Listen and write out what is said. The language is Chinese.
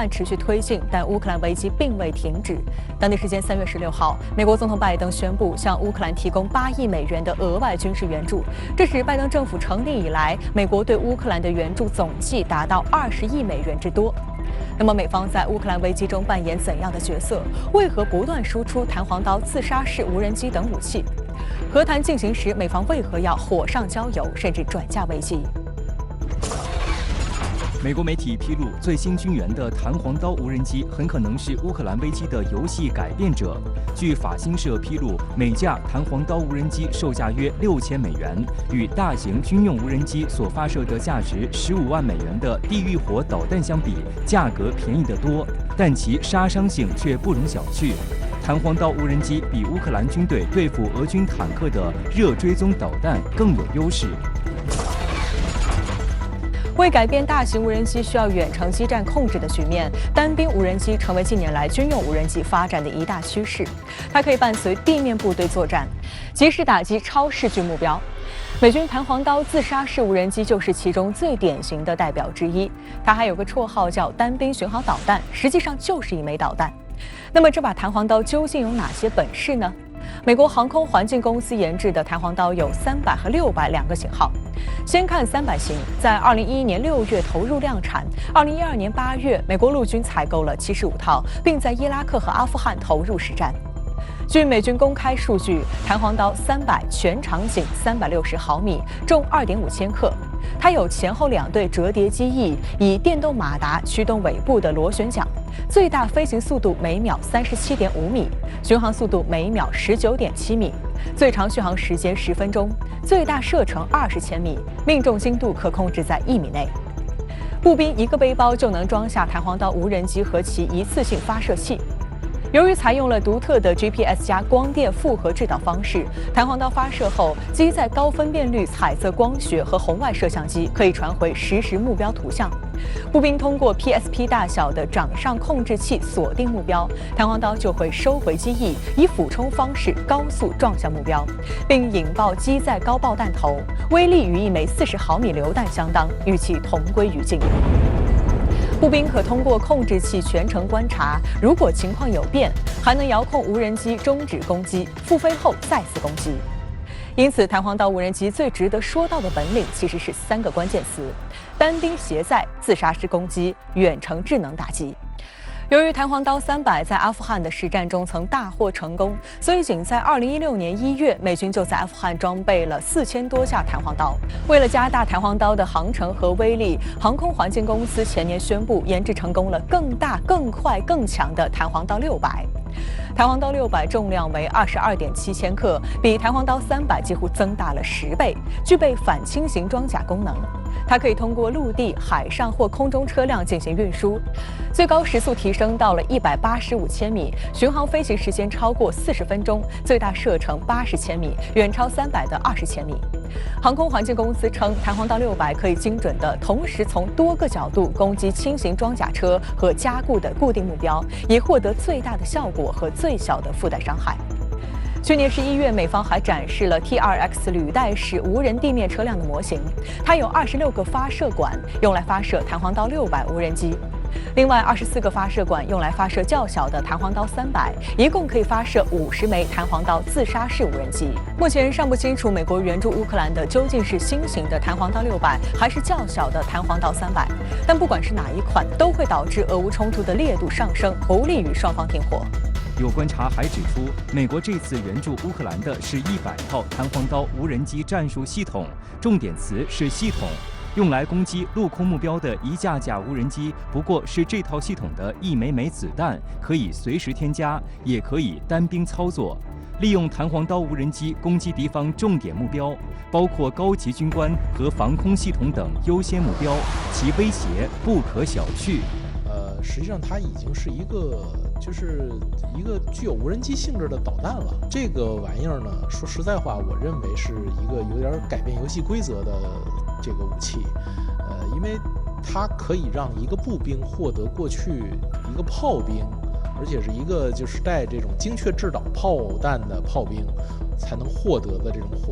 持续推进，但乌克兰危机并未停止。当地时间3月16号，美国总统拜登宣布向乌克兰提供8亿美元的额外军事援助，这使拜登政府成立以来，美国对乌克兰的援助总计达到20亿美元之多。那么，美方在乌克兰危机中扮演怎样的角色？为何不断输出弹簧刀、自杀式无人机等武器？和谈进行时，美方为何要火上浇油，甚至转嫁危机？ 美国媒体披露，最新军援的弹簧刀无人机很可能是乌克兰危机的游戏改变者。据法新社披露，每架弹簧刀无人机售价约6000美元，与大型军用无人机所发射的价值15万美元的地狱火导弹相比，价格便宜得多，但其杀伤性却不容小觑。弹簧刀无人机比乌克兰军队对付俄军坦克的热追踪导弹更有优势。 为改变大型无人机需要远程基站控制的局面，单兵无人机成为近年来军用无人机发展的一大趋势。它可以伴随地面部队作战，及时打击超视距目标。美军弹簧刀自杀式无人机就是其中最典型的代表之一。它还有个绰号叫“单兵巡航导弹”，实际上就是一枚导弹。那么，这把弹簧刀究竟有哪些本事呢？ 美国航空环境公司研制的弹簧刀有300和600两个型号。先看300型，在2011年6月投入量产，2012年8月，美国陆军采购了75套，并在伊拉克和阿富汗投入实战。据美军公开数据，弹簧刀300全长径360毫米，重2.5千克。 它有前后2对折叠机翼，以电动马达驱动尾部的螺旋桨，最大飞行速度每秒37.5米，巡航速度每秒19.7米，最长续航时间10分钟，最大射程20千米，命中精度可控制在1米内。步兵一个背包就能装下弹簧刀无人机和其一次性发射器。 由于采用了独特的 GPS 加光电复合制导方式，弹簧刀发射后，基载高分辨率彩色光学和红外摄像机可以传回实时目标图像。步兵通过 PSP 大小的掌上控制器锁定目标，弹簧刀就会收回机翼，以俯冲方式高速撞向目标，并引爆机载高爆弹头，威力与一枚40毫米榴弹相当，与其同归于尽。 步兵可通过控制器全程观察，如果情况有变，还能遥控无人机终止攻击，复飞后再次攻击。因此，弹簧刀无人机最值得说到的本领其实是3个关键词：单兵携载、自杀式攻击、远程智能打击。 由于弹簧刀300在阿富汗的实战中曾大获成功，所以仅在2016年1月，美军就在阿富汗装备了4000多架弹簧刀。为了加大弹簧刀的航程和威力，航空环境公司前年宣布研制成功了更大、更快、更强的弹簧刀600。弹簧刀600重量为22.7千克，比弹簧刀300几乎增大了10倍，具备反轻型装甲功能。 它可以通过陆地、海上或空中车辆进行运输，最高时速提升到了185千米，巡航飞行时间超过40分钟，最大射程80千米，远超300的20千米。航空环境公司称，弹簧刀600可以精准地同时从多个角度攻击轻型装甲车和加固的固定目标，以获得最大的效果和最小的附带伤害。 去年11月，美方还展示了 TRX 履带式无人地面车辆的模型，它有26个发射管，用来发射弹簧刀600无人机。另外24个发射管用来发射较小的弹簧刀300，一共可以发射50枚弹簧刀自杀式无人机。目前尚不清楚美国援助乌克兰的究竟是新型的弹簧刀600，还是较小的弹簧刀300。但不管是哪一款，都会导致俄乌冲突的烈度上升，不利于双方停火。 有观察还指出，美国这次援助乌克兰的是100套弹簧刀无人机战术系统，重点词是系统。用来攻击陆空目标的一架架无人机，不过是这套系统的一枚枚子弹，可以随时添加，也可以单兵操作。利用弹簧刀无人机攻击敌方重点目标，包括高级军官和防空系统等优先目标，其威胁不可小觑。实际上它已经是一个具有无人机性质的导弹了。这个玩意儿呢，说实在话，我认为是一个有点改变游戏规则的这个武器。因为它可以让一个步兵获得过去一个炮兵，而且是一个就是带这种精确制导炮弹的炮兵才能获得的这种火